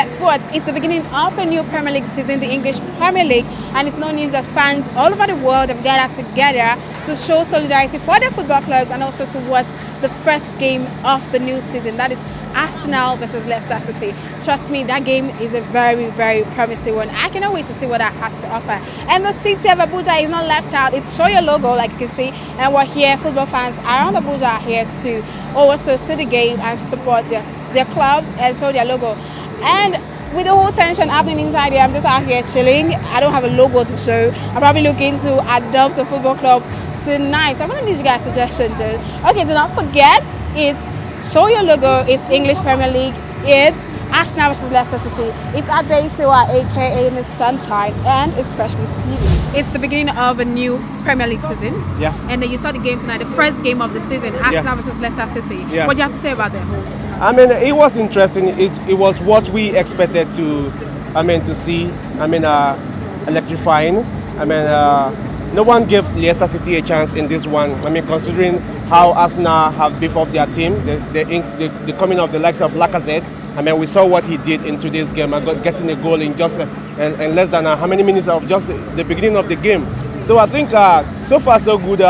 guess what? It's the beginning of a new Premier League season, the English Premier League, and it's no news that fans all over the world have gathered together to show solidarity for their football clubs and also to watch the first game of the new season. That is Arsenal versus Leicester City. Trust me, that game is a very, very promising one. I cannot wait to see what that has to offer. And the city of Abuja is not left out. It's Show Your Logo, like you can see, and we're here, football fans around Abuja are here to also see the game and support their clubs and show their logo. And with the whole tension happening inside here, I'm just out here chilling. I don't have a logo to show. I'm probably looking to adopt a football club tonight. So I'm going to need you guys' suggestions. Okay, do not forget, it's Show Your Logo, it's English Premier League, it's Arsenal versus Leicester City. It's Ade Sewa, aka Miss Sunshine, and it's Freshness TV. It's the beginning of a new Premier League season. Yeah. And then you saw the game tonight, the first game of the season, Arsenal versus Leicester City. Yeah. What do you have to say about that? I mean, it was interesting. It was what we expected to see. Electrifying. No one gave Leicester City a chance in this one. Considering how Arsenal have beefed up their team, the coming of the likes of Lacazette. We saw what he did in today's game, getting a goal in just in less than how many minutes of just the beginning of the game. So I think so far so good.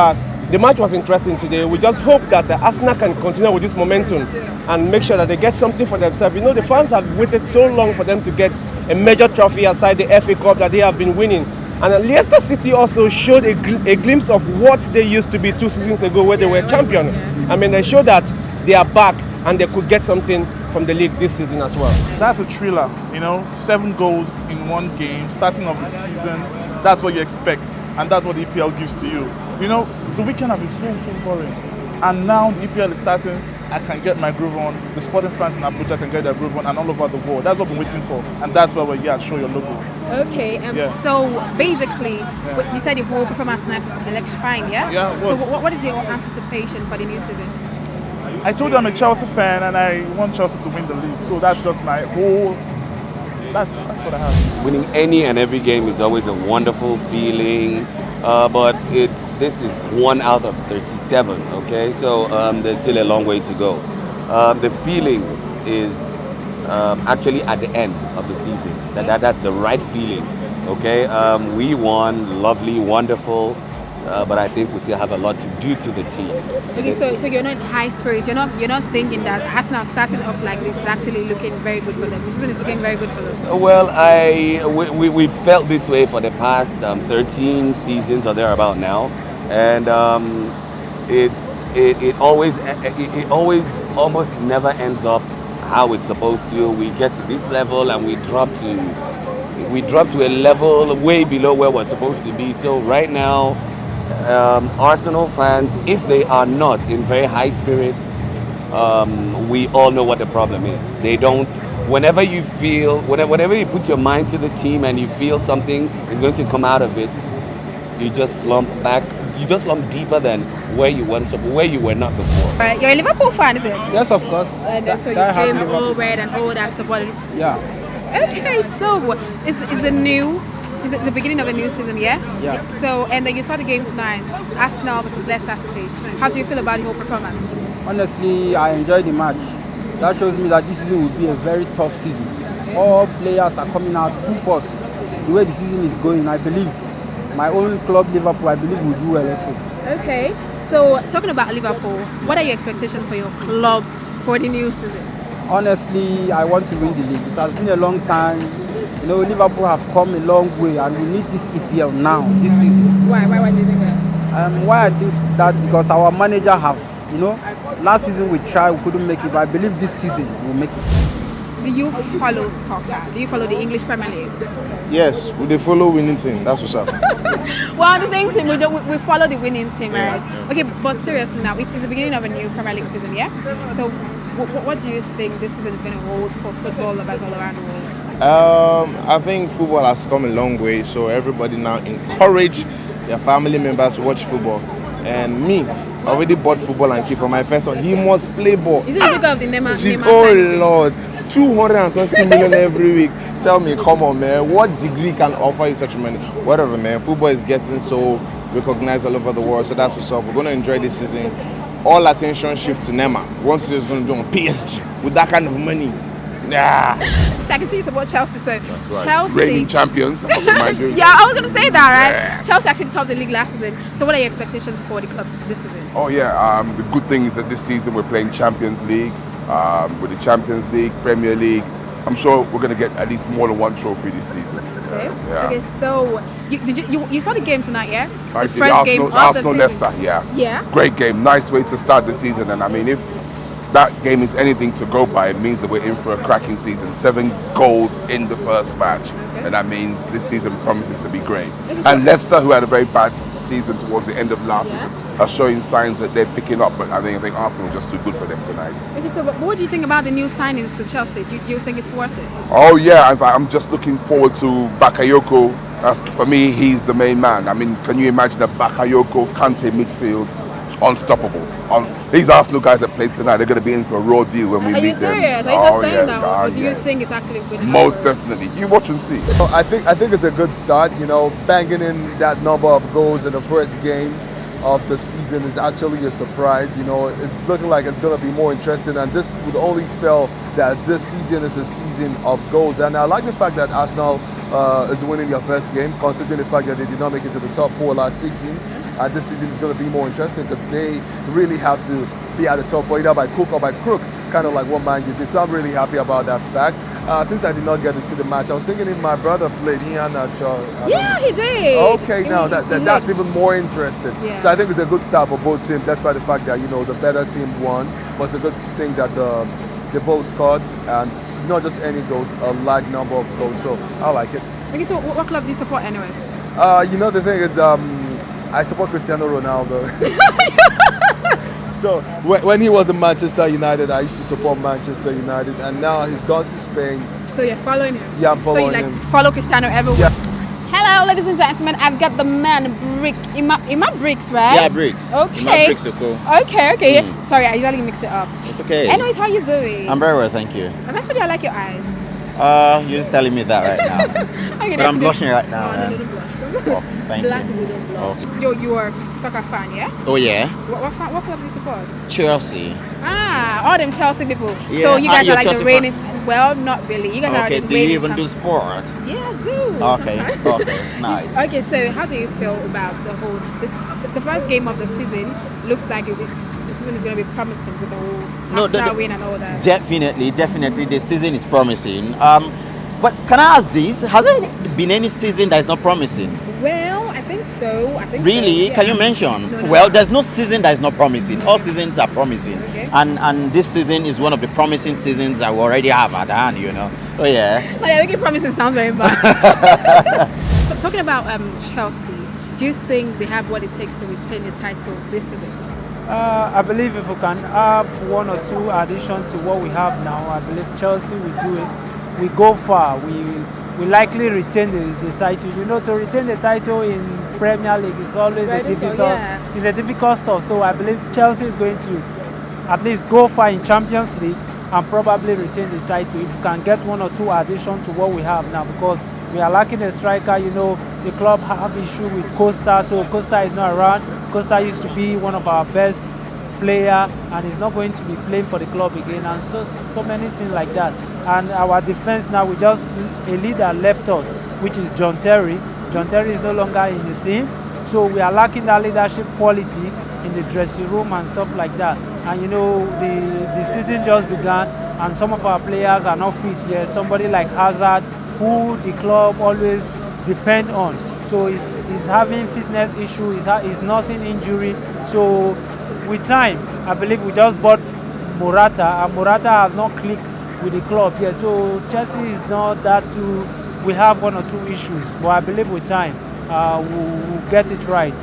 The match was interesting today. We just hope that Arsenal can continue with this momentum and make sure that they get something for themselves. The fans have waited so long for them to get a major trophy aside the FA Cup that they have been winning. And Leicester City also showed a glimpse of what they used to be 2 seasons ago where they were champion. They showed that they are back and they could get something from the league this season as well. That's a thriller, 7 goals in one game, starting of the season. That's what you expect, and that's what the EPL gives to you. The weekend has been so boring, and now the EPL is starting. I can get my groove on. The sporting fans in Abuja can get their groove on, and all over the world. That's what we're waiting for, and that's why we're here at Show Your Logo. Okay, so basically, you said the whole performance tonight was electrifying, yeah? Yeah. So what is your anticipation for the new season? I told you I'm a Chelsea fan, and I want Chelsea to win the league. So that's just my whole. That's what I have. Winning any and every game is always a wonderful feeling, but this is 1 out of 37. Okay, so there's still a long way to go. The feeling is actually at the end of the season. That's the right feeling. Okay, we won, lovely, wonderful. But I think we still have a lot to do to the team. Okay, so you're not high spirits. You're not thinking that Arsenal starting off like this is actually looking very good for them. This season is looking very good for them. Well, we felt this way for the past 13 seasons or thereabout now, and it always almost never ends up how it's supposed to. We get to this level and we drop to a level way below where we're supposed to be. So right now, Arsenal fans, if they are not in very high spirits, we all know what the problem is. They don't. Whenever you put your mind to the team and you feel something is going to come out of it, you just slump back. You just slump deeper than where you were not before. Right, you're a Liverpool fan, is it? Yes, of course. And so you came all red and all that support. Yeah. Okay, so is the beginning of a new season, yeah? Yeah. So, and then you saw the game tonight, Arsenal versus Leicester City. How do you feel about the whole performance? Honestly, I enjoyed the match. That shows me that this season will be a very tough season. All players are coming out full force. The way the season is going, I believe my own club, Liverpool, I believe will do well also. Okay, so talking about Liverpool, what are your expectations for your club for the new season? Honestly, I want to win the league. It has been a long time. Liverpool have come a long way, and we need this EPL now, this season. Why do you think that? Why I think that because our manager have, last season we tried, we couldn't make it, but I believe this season we'll make it. Do you follow soccer? Do you follow the English Premier League? Yes, we follow winning team. That's what's up. Well, the same team. We follow the winning team, right? Okay, but seriously now, it's the beginning of a new Premier League season, yeah? So, what do you think this season is going to hold for football lovers all around the world? I think football has come a long way, so everybody now encourage their family members to watch football. And me, I already bought football and key for my first one. He must play ball. Is it because of the Neymar? Oh Lord, 200 and something million every week. Tell me, come on, man, what degree can offer you such money? Whatever, man. Football is getting so recognized all over the world, so that's what's up. We're going to enjoy this season. All attention shifts to Neymar. Once he's going to do on PSG with that kind of money. Nah. So I can see you support Chelsea. So That's right. Chelsea. Reigning champions, I must remind you. Yeah, I was going to say that, right? Yeah. Chelsea actually topped the league last season. So what are your expectations for the club this season? Oh yeah, the good thing is that this season we're playing Champions League. With the Champions League, Premier League, I'm sure we're going to get at least more than one trophy this season. Okay. Yeah. Okay. So you saw the game tonight, yeah? I The did. first game of the Arsenal season. Leicester, yeah. Yeah. Great game, nice way to start the season. And I mean, if that game is anything to go by, it means that we're in for a cracking season. 7 goals in the first match. Okay. And that means this season promises to be great. Okay. And Leicester, who had a very bad season towards the end of last Yeah. season, are showing signs that they're picking up. But I think Arsenal is just too good for them tonight. Okay. So what do you think about the new signings to Chelsea? Do you think it's worth it? Oh yeah, in fact, I'm just looking forward to Bakayoko. For me, he's the main man. I mean, can you imagine a Bakayoko Kante midfield? Unstoppable. These Arsenal guys that played tonight, they're going to be in for a raw deal when we Are meet you them. serious? Are you just saying yes, that? Or do you yeah. think it's actually good? Most definitely. You watch and see. I think it's a good start. You know, banging in that number of goals in the first game of the season is actually a surprise. You know, it's looking like it's going to be more interesting, and this would only spell that this season is a season of goals. And I like the fact that Arsenal is winning their first game, considering the fact that they did not make it to the top 4 last season. And this season is going to be more interesting because they really have to be at the top 4 either by hook or by crook, kind of like what Man U did. So I'm really happy about that fact. Since I did not get to see the match, I was thinking if my brother played, he and Yeah, he did. Okay, now that's even more interesting. Yeah. So I think it's a good start for both teams, despite the fact that, you know, the better team won. But it's a good thing that they both scored, and it's not just any goals, a large number of goals. So I like it. Okay, so what club do you support anyway? You know, the thing is, I support Cristiano Ronaldo. So when he was in Manchester United, I used to support Manchester United, and now he's gone to Spain. So you're following him? Yeah, I'm following so you him. Follow Cristiano everywhere? Yeah. Hello, ladies and gentlemen. I've got the man, Ima Bricks, right? Yeah, Bricks. Okay. Ima Bricks are cool. Okay. Sorry, I usually mix it up. It's okay. Anyways, how you doing? I'm very well, thank you. And that's what I like your eyes. You're just telling me that right now. Okay, But I'm blushing right now. Oh, no, don't blush. Don't blush. Oh, thank Black you. people don't blush. Oh. You are a soccer fan, yeah? Oh yeah, What club do you support? Chelsea. Ah, all them Chelsea people. Yeah, So you guys you're are like Chelsea the reigning. Well, not really. You guys are Okay, the do you reigning even do champions. sport? Yeah, I do. Okay, sometimes. okay, nice. Okay, so how do you feel about the whole? The first game of the season looks like the season is going to be promising with the whole Arsenal win and all that. Definitely, the season is promising. But can I ask this? Has there been any season that is not promising? Well, I think so. Really? So, yeah. Can you mention? No. Well, there's no season that is not promising. All seasons are promising. Okay. And this season is one of the promising seasons that we already have at hand, you know. Oh yeah. Oh, yeah, making promises sounds very bad. So, talking about Chelsea, do you think they have what it takes to retain the title this season? I believe if we can have 1 or 2 additions to what we have now, I believe Chelsea will do it. We go far. We likely retain the title. You know, to retain the title in Premier League is always Very a difficult. yeah. It's a difficult stuff. So I believe Chelsea is going to at least go far in Champions League and probably retain the title if we can get 1 or 2 additions to what we have now, because we are lacking a striker. You know, the club have issue with Costa, so Costa is not around. Costa used to be one of our best player, and he's not going to be playing for the club again, and so many things like that. And our defense now, we just a leader left us, which is John Terry. John Terry is no longer in the team, so we are lacking that leadership quality in the dressing room and stuff like that. And you know, the season just began, and some of our players are not fit yet. Somebody like Hazard, who the club always depend on, so he's having fitness issue, he's nursing injury. So with time, I believe we just bought Morata, and Morata has not clicked with the club yet. So Chelsea is not that too. We have 1 or 2 issues, but I believe with time we'll get it right.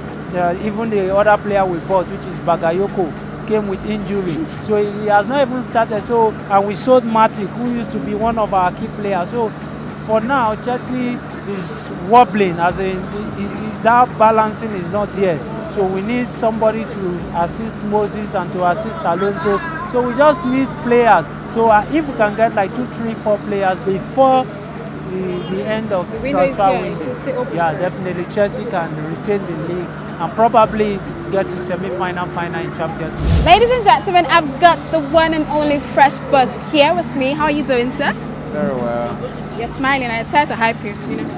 Even the other player we bought, which is Bagayoko, came with injury, so he has not even started. So, and we sold Matic, who used to be one of our key players. So for now, Chelsea is wobbling, as in that balancing is not there. So we need somebody to assist Moses and to assist Alonso. So we just need players. So if we can get like 2, 3, 4 players before the end of The window is transfer here, it's window, still open, yeah, sir. definitely Chelsea can retain the league and probably get to semi-final, final in Champions League. Ladies and gentlemen, I've got the one and only Fresh Buzz here with me. How are you doing, sir? Very well. You're smiling. I tried to hype you, you know.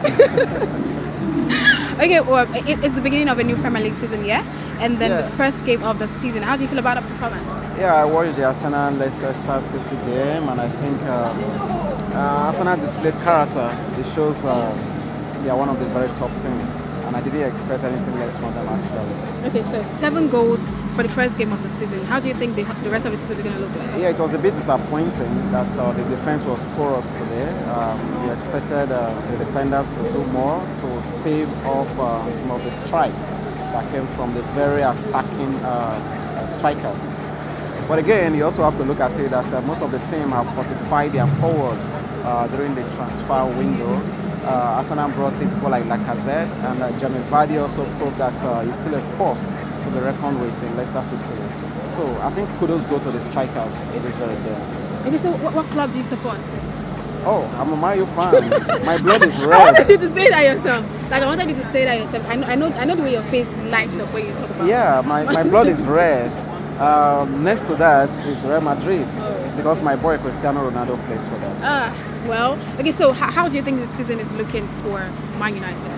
Okay, well, it's the beginning of a new Premier League season, yeah? And then the first game of the season. How do you feel about the performance? Yeah, I watched the Arsenal Leicester City game, and I think Arsenal displayed character. It shows they are one of the very top teams, and I didn't expect anything less from them actually. Okay, so 7 goals for the first game of the season. How do you think the rest of the season is going to look like? Yeah, it was a bit disappointing that the defense was porous today. We expected the defenders to do more to stave off some of the strike that came from the very attacking strikers. But again, you also have to look at it that most of the team have fortified their forward during the transfer window. Arsenal brought in people like Lacazette, and Jamie Vardy also proved that he's still a force to be reckoned with in Leicester City. So I think kudos go to the strikers. It is very good. Okay, so what club do you support? Oh, I'm a Man U fan. My blood is I red. wanted you to say that yourself. Like, I wanted you to say that yourself. I know the way your face lights up when you talk about Yeah, my blood is red. Next to that is Real Madrid, because my boy Cristiano Ronaldo plays for them. Well, okay, so how do you think this season is looking for Man United?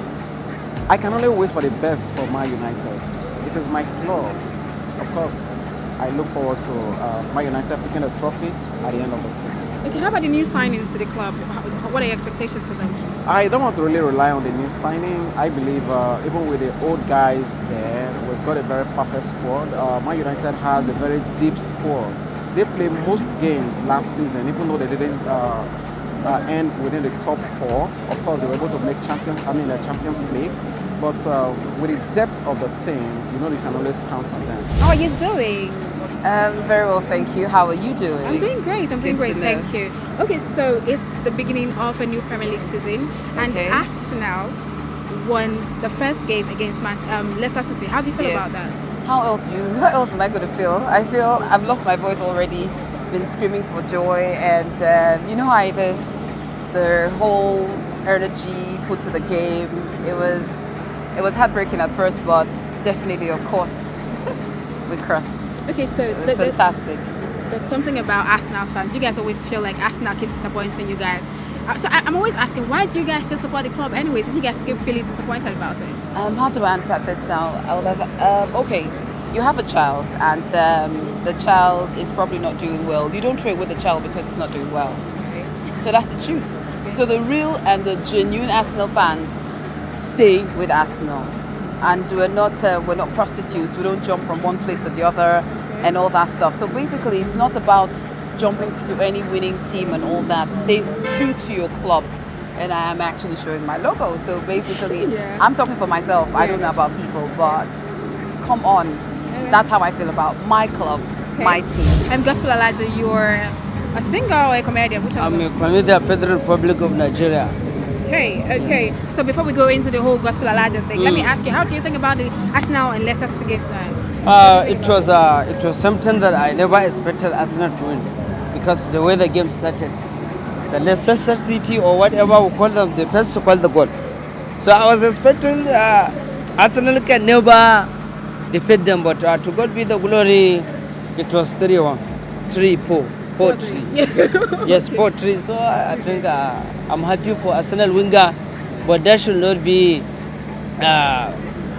I can only wish for the best for Man United because my club, of course, I look forward to Man United picking a trophy at the end of the season. Okay, how about the new signings to the club? What are your expectations for them? I don't want to really rely on the new signing. I believe even with the old guys there, we've got a very perfect squad. Man United has a very deep squad. They played most games last season, even though they didn't end within the top 4. Of course, they were able to make the Champions League. But with the depth of the team, you can always count on them. How are you doing? Very well, thank you. How are you doing? I'm doing great. Thank you. Okay, so it's the beginning of a new Premier League season, and Arsenal won the first game against Leicester City. How do you feel about that? How else am I going to feel? I feel I've lost my voice already. Been screaming for joy, and you know how it is. The whole energy put to the game. It was heartbreaking at first, but definitely, of course, we crossed. Okay, so it's fantastic. There's something about Arsenal fans. You guys always feel like Arsenal keeps disappointing you guys. So I'm always asking, why do you guys still support the club anyways if you guys keep feeling disappointed about it? How do I answer this now? Okay, you have a child, and the child is probably not doing well. You don't trade with the child because it's not doing well. Okay. So that's the truth. Okay. So the real and the genuine Arsenal fans stay with Arsenal, and we're not prostitutes. We don't jump from one place to the other and all that stuff. So basically, it's not about jumping to any winning team and all that. Stay true to your club, and I am actually showing my logo. So basically, I'm talking for myself. I don't know about people, but come on, that's how I feel about my club, my team. I'm Gospel Elijah. You're a singer or a comedian? I'm a comedian, Federal Republic of Nigeria. Okay. So before we go into the whole Gospel Elijah thing, let me ask you, how do you think about the Arsenal and Leicester City game tonight? It was something that I never expected Arsenal to win, because the way the game started, the Leicester City or whatever we call them, the first to call the goal. So I was expecting Arsenal can never defeat them, but to God be the glory, it was 3-1, 3-4. 4-3. Yes, 4-3. So I think I'm happy for Arsenal winger, but that should not be.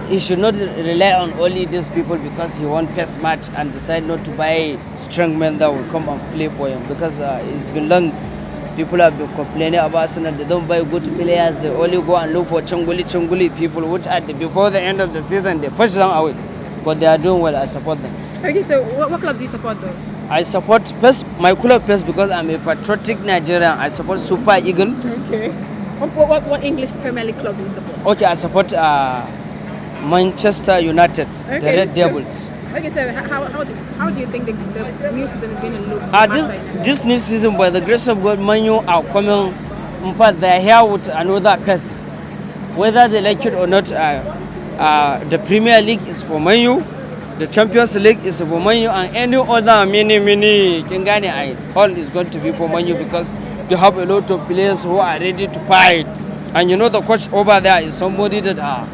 He should not rely on only these people because he won first match and decide not to buy strong men that will come and play for him, because it's been long. People have been complaining about Arsenal. They don't buy good players. They only go and look for chunguli people, which before the end of the season they push them away. But they are doing well. I support them. Okay, so what club do you support though? I support my club first because I'm a patriotic Nigerian. I support Super Eagle. Okay. What English Premier League club do you support? Okay, I support Manchester United, the Red Devils. Okay, so how do you think the new season is going to look? This new season, by the grace of God, Man U are coming. In fact, they are here with another pace. Whether they like it or not, the Premier League is for Man U. The Champions League is for Man U, and any other mini Kingani, all is going to be for Man U, because they have a lot of players who are ready to fight. And the coach over there is somebody that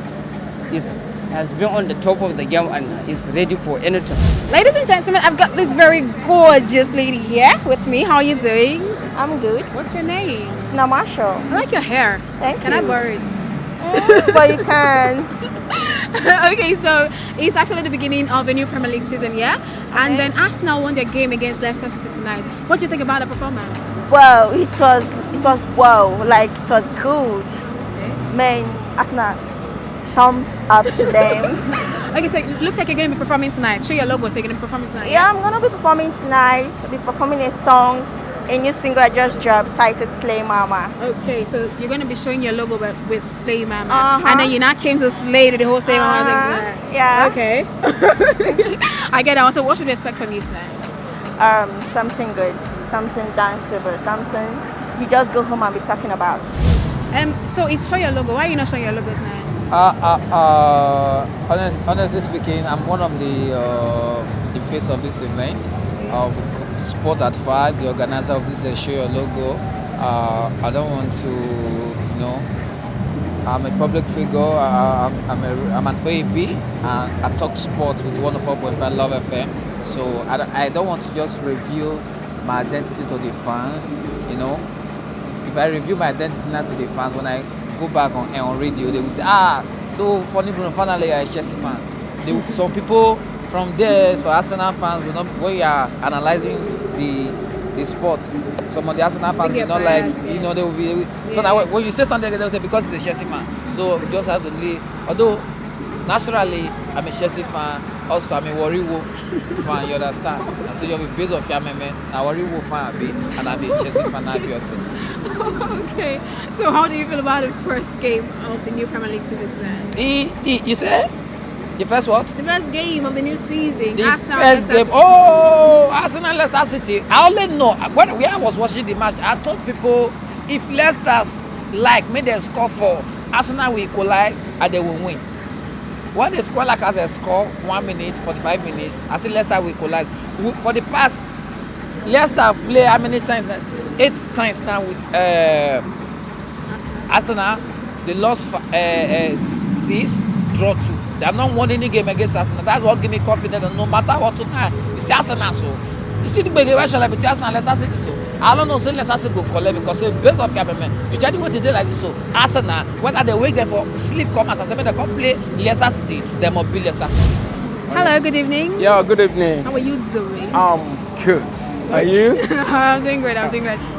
is has been on the top of the game and is ready for anything. Ladies and gentlemen, I've got this very gorgeous lady here with me. How are you doing? I'm good. What's your name? Tina Marshall. I like your hair. Thank Can you. I borrow it? But you can't. Okay, so it's actually the beginning of a new Premier League season, yeah? And then Arsenal won their game against Leicester City tonight. What do you think about the performance? Well, it was wow, like it was good. Man, Arsenal, thumbs up to them. Okay, so it looks like you're going to be performing tonight. Show your logo, so you're going to be performing tonight. Yeah, I'm gonna be performing tonight. Be performing a song, a new single I just dropped titled Slay Mama. Okay, so you're going to be showing your logo with Slay Mama. Uh-huh. And then you now came to Slay to the whole Slay Mama thing. Yeah. Okay. I get that. So what should we expect from you tonight? Something good, something danceable, something you just go home and be talking about. So it's show your logo. Why are you not showing your logo tonight? Honestly speaking, I'm one of the face of this event. Sport at 5, the organizer of this show your logo. I don't want to, I'm a public figure. I'm an OAB, and I talk sports with 104.5 Love FM. So I don't want to just reveal my identity to the fans. If I reveal my identity now to the fans, when I go back on radio, they will say, so funny Bruno, finally you're a Chelsea fan. Some people from there, so Arsenal fans will not, when you are analyzing the sport, some of the Arsenal fans will not like, they will be, so now when you say something, they'll say because it's a Chelsea fan. So we just have to leave, although naturally I'm a Chelsea fan, also I'm a Warri Wolf fan, you understand? And so you'll be based off your memory, a Warri Wolf fan and I'll be a Chelsea fan also. Okay, so how do you feel about the first game of the new Premier League season today? You say? The first what? The first game of the new season. The Arsenal first Leicester game. Oh, Arsenal Leicester City. I only know when I was watching the match, I told people if Leicester's make them score 4, Arsenal will equalize and they will win. When they score like as a score 1 minute, 45 minutes, I see Leicester will equalize. For the past, Leicester play how many times? 8 times now with Arsenal. They lost 6, draw 2. They have not won any game against Arsenal. That's what give me confidence that no matter what tonight, it's Arsenal. So you see the big question between Arsenal and Leicester City. So I don't know, say Leicester City go collect because based on your payment, you try to what they do like this. So Arsenal, whether they wait there for sleep come as I said, they come play Leicester City, they must be Leicester City. Hello, good evening. Yeah, good evening. How are you doing? Good. Are you? I'm doing great.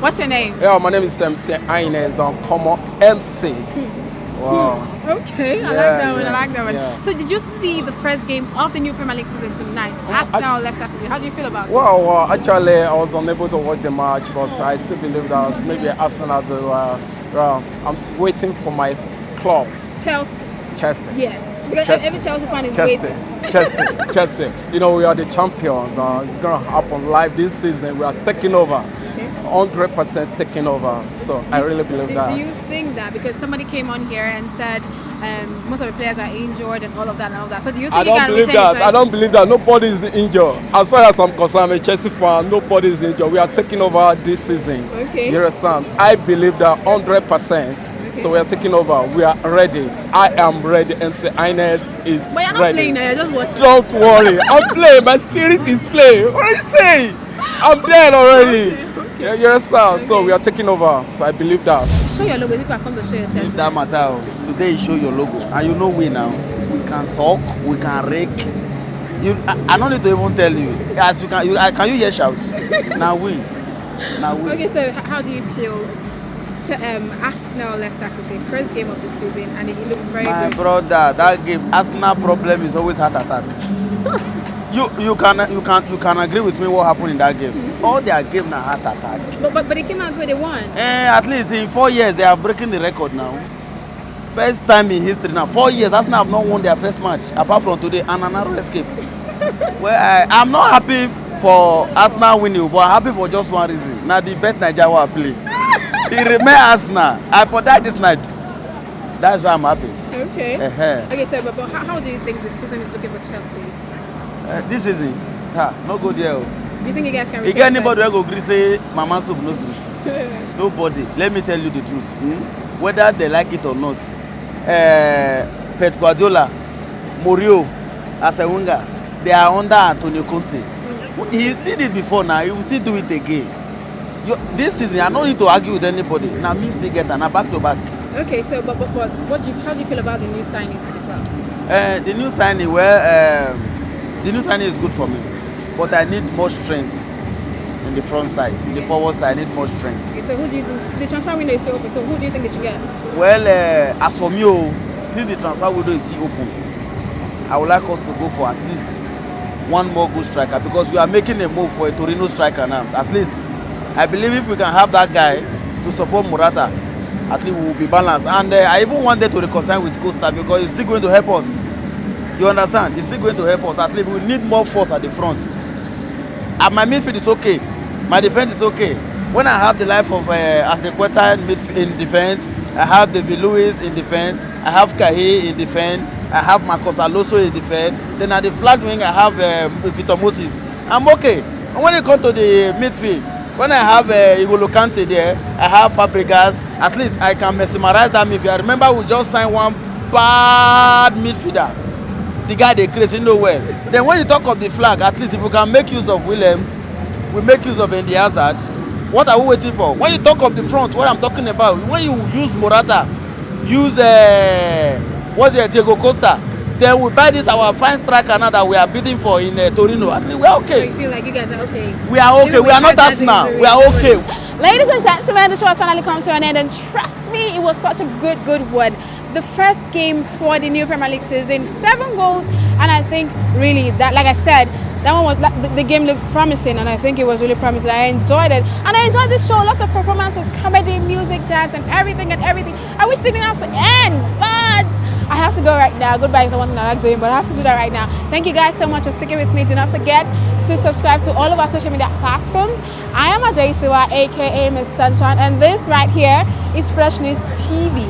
What's your name? Yeah, my name is MC Ines. Come MC. Wow. Okay, I like that one. Yeah. So did you see the first game of the new Premier League season tonight? Arsenal, Leicester City. How do you feel about it? Well, actually, I was unable to watch the match, but I still believe that maybe Arsenal will. I'm waiting for my club. Chelsea. Yeah. Because every Chelsea fan is waiting. Chelsea. We are the champions. It's going to happen live this season. We are taking over. 100% taking over. So I really believe that. Do you think that because somebody came on here and said most of the players are injured and all of that? So do you think I don't believe that. Nobody is injured. As far as I'm concerned, I'm a Chelsea fan. Nobody is injured. We are taking over this season. Okay. You understand? I believe that 100%. Okay. So we are taking over. We are ready. I am ready. MC Ines is ready. But you're not playing now. You're just watching. Don't worry. I'm playing. My spirit is playing. What are you saying? I'm dead already. Okay. You understand? Okay. So we are taking over. So I believe that. Show your logo. If I come to show yourself. If that matter, today you show your logo, and you know we now. We can talk. We can rake. I don't need to even tell you. As you can you hear shouts? Now we. Okay, so how do you feel? Arsenal Leicester City, first game of the season, and it looks very good. My brother, that game, Arsenal problem is always heart attack. You can agree with me what happened in that game. Mm-hmm. All their game now heart attack. But they came out good. They won. At least in 4 years they are breaking the record now. First time in history now. 4 years Arsenal have not won their first match apart from today and another escape. Well, I'm not happy for Arsenal winning, but I'm happy for just one reason. Now the bet Nigeria will play. He remain Arsenal. I for that this night. That's why I'm happy. Okay. Okay, so but how do you think the season is looking for Chelsea? This season, no go there. Do you think you guys can? If anybody will go agree say Mama soup no sweet. Nobody. Let me tell you the truth. Whether they like it or not, Pep Guardiola Morio as a winger, they are under Antonio Conte. He did it before now, he will still do it again. This season, I don't need to argue with anybody. Now, me still get and back to back. Okay, so but how do you feel about the new signings to the club? The new signing, the new signing is good for me, but I need more strength in the front side. In the forward side, I need more strength. Okay, so who do you think, the transfer window is still open, so who do you think they should get? Well, as for me, since the transfer window is still open, I would like us to go for at least one more good striker, because we are making a move for a Torino striker now. At least, I believe if we can have that guy to support Morata, at least we will be balanced. And I even wanted to reconcile with Costa because he's still going to help us. You understand? He's still going to help us. At least we need more force at the front. My midfield is okay. My defense is okay. When I have the life of Asequeta in defense, I have David Luiz in defense, I have Kahi in defense, I have Marcos Alonso in defense. Then at the flat wing, I have Victor Moses. I'm okay. And when it comes to the midfield, when I have Igolo Kante there, I have Fabregas. At least I can mesmerize that midfield. I remember we just signed one bad midfielder. The guy they crazy nowhere. Then when you talk of the flag, at least if we can make use of Williams, we make use of Andy Hazard. What are we waiting for? When you talk of the front, what I'm talking about, when you use Morata, use Diego Costa, then we buy this our fine striker now that we are bidding for in Torino. At least we are okay. So you feel like you guys are okay? We are okay. We are not Arsenal. We are okay. Ladies and gentlemen, the show has finally come to an end, and trust me, it was such a good one. The first game for the new Premier League season, 7 goals, and I think really that, like I said, that one was the game looked promising, and I think it was really promising. I enjoyed it, and I enjoyed this show. Lots of performances, comedy, music, dance, and everything. I wish it didn't have to end, but I have to go right now. Goodbye is the one thing I like doing, but I have to do that right now. Thank you guys so much for sticking with me. Do not forget to subscribe to all of our social media platforms. I am Ajaisiwa, aka Miss Sunshine, and this right here is Fresh News TV.